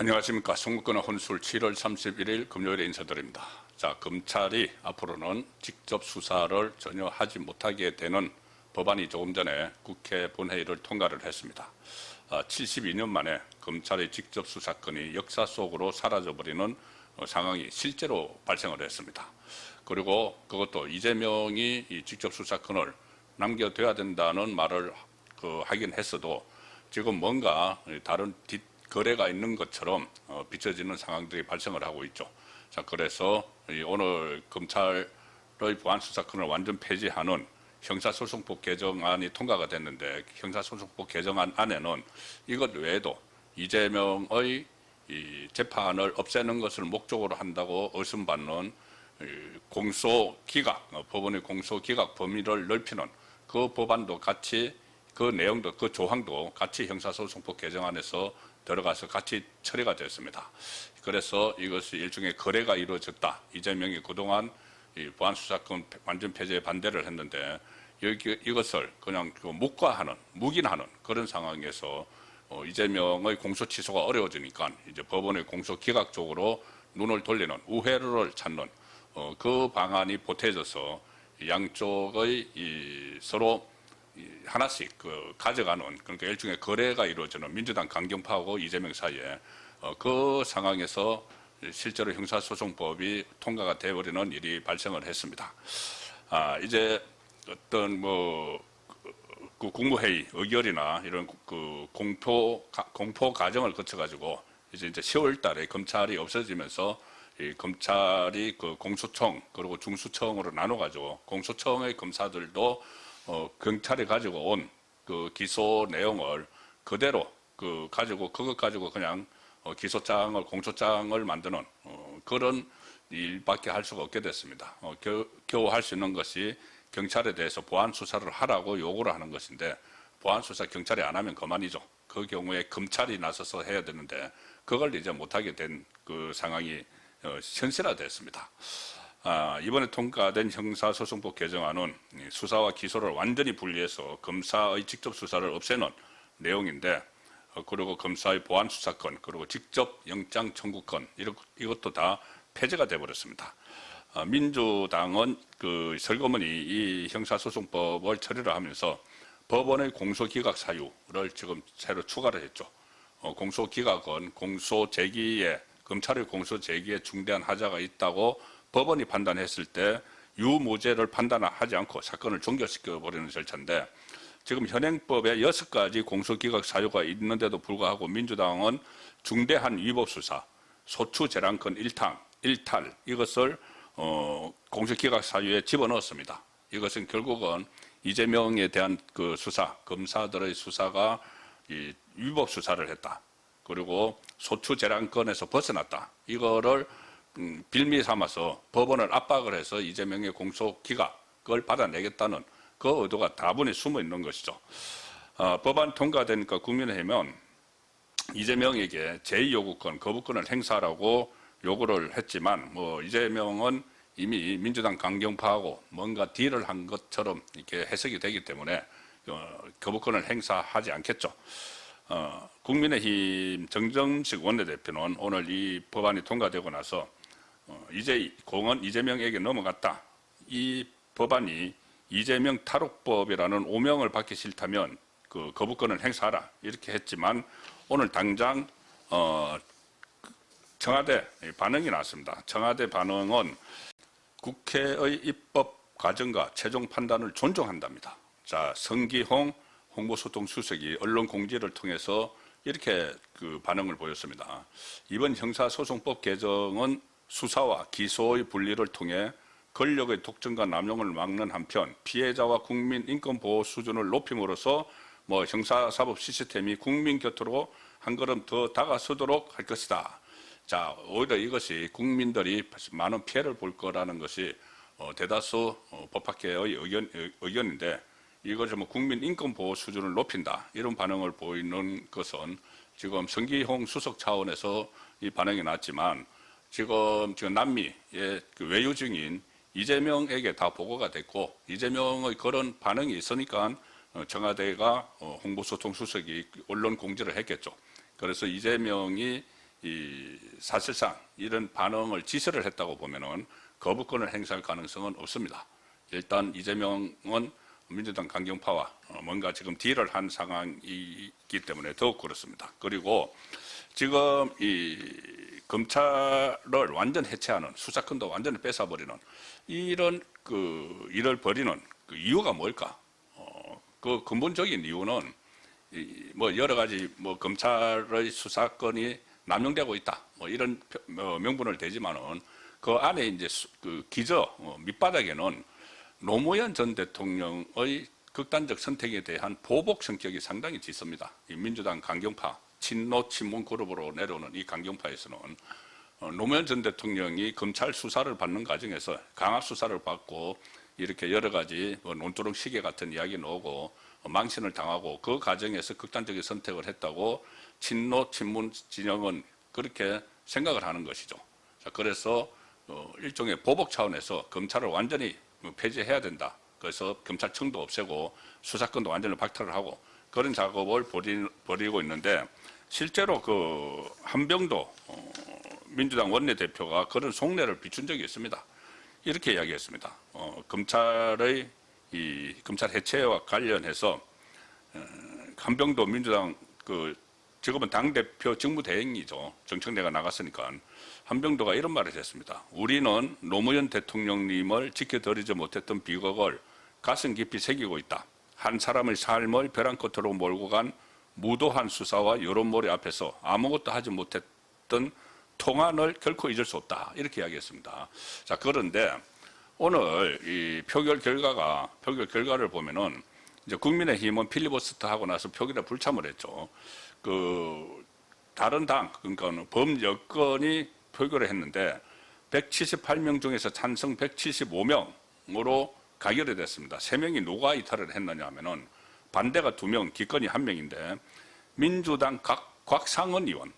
안녕하십니까. 송국근의 혼술 7월 31일 금요일에 인사드립니다. 자, 검찰이 앞으로는 직접 수사를 전혀 하지 못하게 되는 법안이 조금 전에 국회 본회의를 통과를 했습니다. 72년 만에 검찰의 직접 수사권이 역사 속으로 사라져버리는 상황이 실제로 발생을 했습니다. 그리고 그것도 이재명이 이 직접 수사권을 남겨둬야 된다는 말을 하긴 했어도 지금 뭔가 다른 거래가 있는 것처럼 비춰지는 상황들이 발생을 하고 있죠. 자, 그래서 오늘 검찰의 보안수사권을 완전 폐지하는 형사소송법 개정안이 통과가 됐는데, 형사소송법 개정안 안에는 이것 외에도 이재명의 재판을 없애는 것을 목적으로 한다고 의심받는 공소기각, 법원의 공소기각 범위를 넓히는 그 법안도 같이, 그 내용도, 그 조항도 같이 형사소송법 개정안에서 들어가서 같이 처리가 됐습니다. 그래서 이것이 일종의 거래가 이루어졌다. 이재명이 그동안 이 보안수사권 완전 폐지에 반대를 했는데 이것을 그냥 묵인하는 그런 상황에서 이재명의 공소 취소가 어려워지니까 이제 법원의 공소 기각 쪽으로 눈을 돌리는, 우회로를 찾는 그 방안이 보태져서 양쪽의 서로 하나씩 가져가는, 그러니까 일종의 거래가 이루어지는 민주당 강경파하고 이재명 사이에 그 상황에서 실제로 형사소송법이 통과가 되어버리는 일이 발생을 했습니다. 이제 어떤 그 국무회의 의결이나 이런 그 공포 과정을 거쳐가지고 이제 10월 달에 검찰이 없어지면서 이 검찰이 그 공소청 그리고 중수청으로 나눠가지고 공소청의 검사들도 경찰이 가지고 온 그 기소 내용을 그대로 그것 가지고 그냥 기소장을, 공소장을 만드는 그런 일밖에 할 수가 없게 됐습니다. 겨우 할 수 있는 것이 경찰에 대해서 보안 수사를 하라고 요구를 하는 것인데, 보안 수사 경찰이 안 하면 그만이죠. 그 경우에 검찰이 나서서 해야 되는데 그걸 이제 못하게 된 그 상황이 현실화됐습니다. 이번에 통과된 형사소송법 개정안은 수사와 기소를 완전히 분리해서 검사의 직접 수사를 없애는 내용인데, 그리고 검사의 보안수사권, 그리고 직접 영장 청구권, 이것도 다 폐지가 되어버렸습니다. 민주당은 설거머니 이 형사소송법을 처리를 하면서 법원의 공소기각 사유를 지금 새로 추가를 했죠. 공소기각은 검찰의 공소 제기에 중대한 하자가 있다고 법원이 판단했을 때 유무죄를 판단하지 않고 사건을 종결시켜버리는 절차인데, 지금 현행법에 6가지 공소기각 사유가 있는데도 불구하고 민주당은 중대한 위법수사, 소추재량권 일탈 이것을 공소기각 사유에 집어넣었습니다. 이것은 결국은 이재명에 대한 그 수사, 검사들의 수사가 위법수사를 했다. 그리고 소추재량권에서 벗어났다. 이거를 빌미 삼아서 법원을 압박을 해서 이재명의 공소기각을 받아내겠다는 그 의도가 다분히 숨어 있는 것이죠. 법안 통과되니까 국민의힘은 이재명에게 제2요구권, 거부권을 행사하라고 요구를 했지만, 이재명은 이미 민주당 강경파하고 뭔가 딜을 한 것처럼 이렇게 해석이 되기 때문에 거부권을 행사하지 않겠죠. 국민의힘 정정식 원내대표는 오늘 이 법안이 통과되고 나서 이제 공은 이재명에게 넘어갔다. 이 법안이 이재명 탈옥법이라는 오명을 받기 싫다면 그 거부권을 행사하라. 이렇게 했지만 오늘 당장 청와대 반응이 나왔습니다. 청와대 반응은 국회의 입법 과정과 최종 판단을 존중한답니다. 자, 성기홍 홍보소통수석이 언론 공지를 통해서 이렇게 그 반응을 보였습니다. 이번 형사소송법 개정은 수사와 기소의 분리를 통해 권력의 독점과 남용을 막는 한편 피해자와 국민 인권 보호 수준을 높임으로써 형사사법 시스템이 국민 곁으로 한 걸음 더 다가서도록 할 것이다. 자, 오히려 이것이 국민들이 많은 피해를 볼 거라는 것이 대다수 법학계의 의견인데, 이것을 국민 인권 보호 수준을 높인다, 이런 반응을 보이는 것은 지금 성기홍 수석 차원에서 이 반응이 났지만, 지금 남미의 그 외유 중인 이재명에게 다 보고가 됐고, 이재명의 그런 반응이 있으니까 청와대가 홍보소통 수석이 언론 공지를 했겠죠. 그래서 이재명이 사실상 이런 반응을 지시를 했다고 보면은 거부권을 행사할 가능성은 없습니다. 일단 이재명은 민주당 강경파와 뭔가 지금 딜을 한 상황이기 때문에 더욱 그렇습니다. 그리고 지금 이 검찰을 완전 해체하는, 수사권도 완전히 뺏어버리는 이런 일을 벌이는 그 이유가 뭘까? 그 근본적인 이유는 뭐 여러 가지 뭐 검찰의 수사권이 남용되고 있다, 뭐 이런 명분을 대지만은 그 안에 이제 그 기저 밑바닥에는 노무현 전 대통령의 극단적 선택에 대한 보복 성격이 상당히 짙습니다. 이 민주당 강경파, 친노 친문 그룹으로 내려오는 이 강경파에서는 노무현 전 대통령이 검찰 수사를 받는 과정에서 강압 수사를 받고 이렇게 여러 가지 논두렁 시계 같은 이야기 나오고 망신을 당하고 그 과정에서 극단적인 선택을 했다고 친노 친문 진영은 그렇게 생각을 하는 것이죠. 자, 그래서 일종의 보복 차원에서 검찰을 완전히 폐지해야 된다. 그래서 검찰청도 없애고 수사권도 완전히 박탈을 하고 그런 작업을 벌이고 있는데, 실제로 그 한병도 민주당 원내대표가 그런 속내를 비춘 적이 있습니다. 이렇게 이야기했습니다. 검찰의 검찰 해체와 관련해서 한병도 민주당 지금은 당대표 직무대행이죠. 정청래가 나갔으니까. 한병도가 이런 말을 했습니다. 우리는 노무현 대통령님을 지켜드리지 못했던 비극을 가슴 깊이 새기고 있다. 한 사람의 삶을 벼랑 끝으로 몰고 간 무도한 수사와 여론몰이 앞에서 아무것도 하지 못했던 통안을 결코 잊을 수 없다. 이렇게 이야기했습니다. 자, 그런데 오늘 이 표결 결과를 보면은 이제 국민의힘은 필리버스터 하고 나서 표결에 불참을 했죠. 다른 당, 그러니까 범여권이 표결을 했는데 178명 중에서 찬성 175명으로 가결이 됐습니다. 3명이 누가 이탈을 했느냐 하면은 반대가 2명, 기권이 1명인데 민주당 곽상은 의원,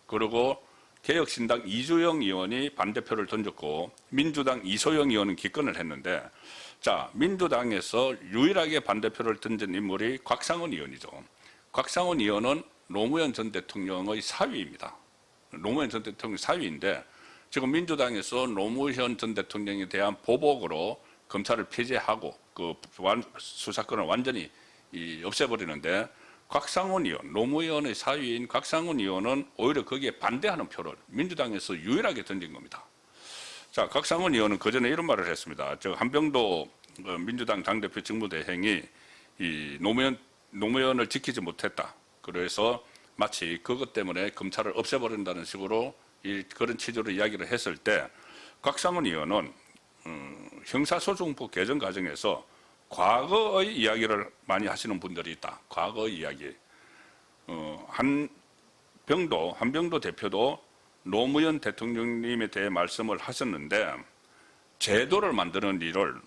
그리고 개혁신당 이주영 의원이 반대표를 던졌고 민주당 이소영 의원은 기권을 했는데, 자, 민주당에서 유일하게 반대표를 던진 인물이 곽상은 의원이죠. 곽상은 의원은 노무현 전 대통령의 사위입니다. 노무현 전 대통령 사위인데 지금 민주당에서 노무현 전 대통령에 대한 보복으로 검찰을 폐지하고 그 수사권을 완전히 없애버리는데, 곽상은 의원, 노무현의 사위인 곽상은 의원은 오히려 거기에 반대하는 표를 민주당에서 유일하게 던진 겁니다. 자, 곽상은 의원은 그전에 이런 말을 했습니다. 한병도 민주당 당대표 직무대행이 노무현을 지키지 못했다. 그래서 마치 그것 때문에 검찰을 없애버린다는 식으로 그런 취지로 이야기를 했을 때, 곽상은 의원은 형사소송법 개정 과정에서 과거의 이야기를 많이 하시는 분들이 있다. 과거의 이야기. 한병도 대표도 노무현 대통령님에 대해 말씀을 하셨는데, 제도를 만드는 일은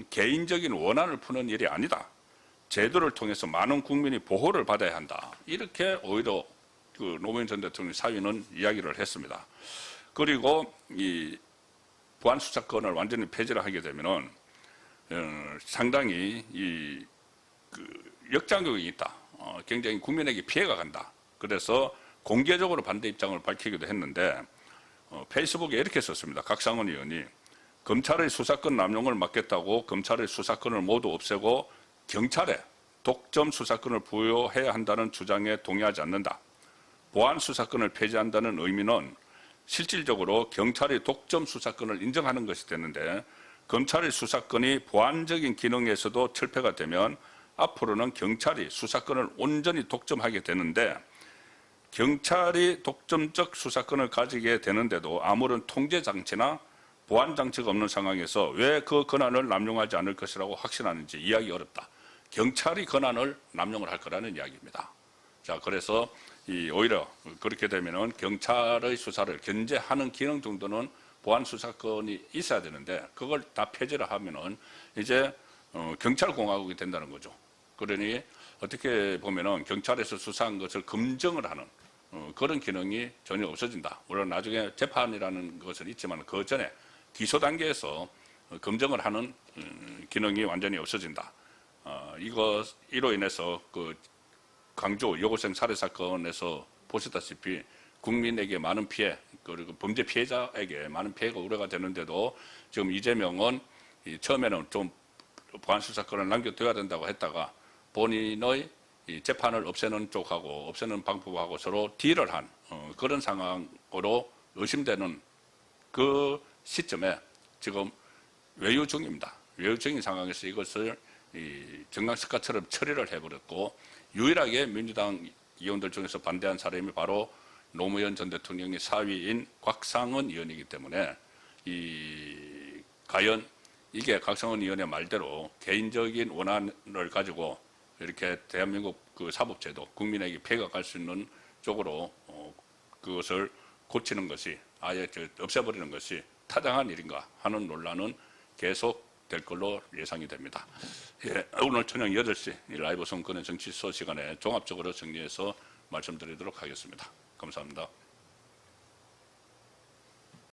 개인적인 원한을 푸는 일이 아니다. 제도를 통해서 많은 국민이 보호를 받아야 한다. 이렇게 오히려 노무현 전 대통령 사위는 이야기를 했습니다. 그리고 이 보안 수사권을 완전히 폐지를 하게 되면은 상당히 역작용이 있다. 굉장히 국민에게 피해가 간다. 그래서 공개적으로 반대 입장을 밝히기도 했는데 페이스북에 이렇게 썼습니다. 곽상은 의원이 검찰의 수사권 남용을 막겠다고 검찰의 수사권을 모두 없애고 경찰에 독점 수사권을 부여해야 한다는 주장에 동의하지 않는다. 보안 수사권을 폐지한다는 의미는 실질적으로 경찰의 독점 수사권을 인정하는 것이 되는데, 검찰의 수사권이 보안적인 기능에서도 철폐가 되면 앞으로는 경찰이 수사권을 온전히 독점하게 되는데, 경찰이 독점적 수사권을 가지게 되는데도 아무런 통제장치나 보안장치가 없는 상황에서 왜 그 권한을 남용하지 않을 것이라고 확신하는지 이해하기 어렵다. 경찰이 권한을 남용을 할 거라는 이야기입니다. 자, 그래서 오히려 그렇게 되면은 경찰의 수사를 견제하는 기능 정도는 보안 수사권이 있어야 되는데 그걸 다 폐지를 하면은 이제 경찰공화국이 된다는 거죠. 그러니 어떻게 보면은 경찰에서 수사한 것을 검증을 하는 그런 기능이 전혀 없어진다. 물론 나중에 재판이라는 것은 있지만 그 전에 기소 단계에서 검증을 하는 기능이 완전히 없어진다. 이로 인해서 그 광주 여고생 살해 사건에서 보셨다시피 국민에게 많은 피해, 그리고 범죄 피해자에게 많은 피해가 우려가 되는데도 지금 이재명은 처음에는 좀 보안수사권을 남겨둬야 된다고 했다가 본인의 이 재판을 없애는 쪽하고 없애는 방법하고 서로 딜을 한 그런 상황으로 의심되는 그 시점에 지금 외유 중입니다. 외유 중인 상황에서 이것을 정강석가처럼 처리를 해버렸고 유일하게 민주당 의원들 중에서 반대한 사람이 바로 노무현 전 대통령의 사위인 곽상은 의원이기 때문에 과연 이게 곽상은 의원의 말대로 개인적인 원한을 가지고 이렇게 대한민국 그 사법제도 국민에게 폐가 갈 수 있는 쪽으로 그것을 고치는 것이 아예 없애버리는 것이 타당한 일인가 하는 논란은 계속 될 걸로 예상이 됩니다. 예, 오늘 저녁 8시 라이브 선거는 정치 소 시간에 종합적으로 정리해서 말씀드리도록 하겠습니다. 감사합니다.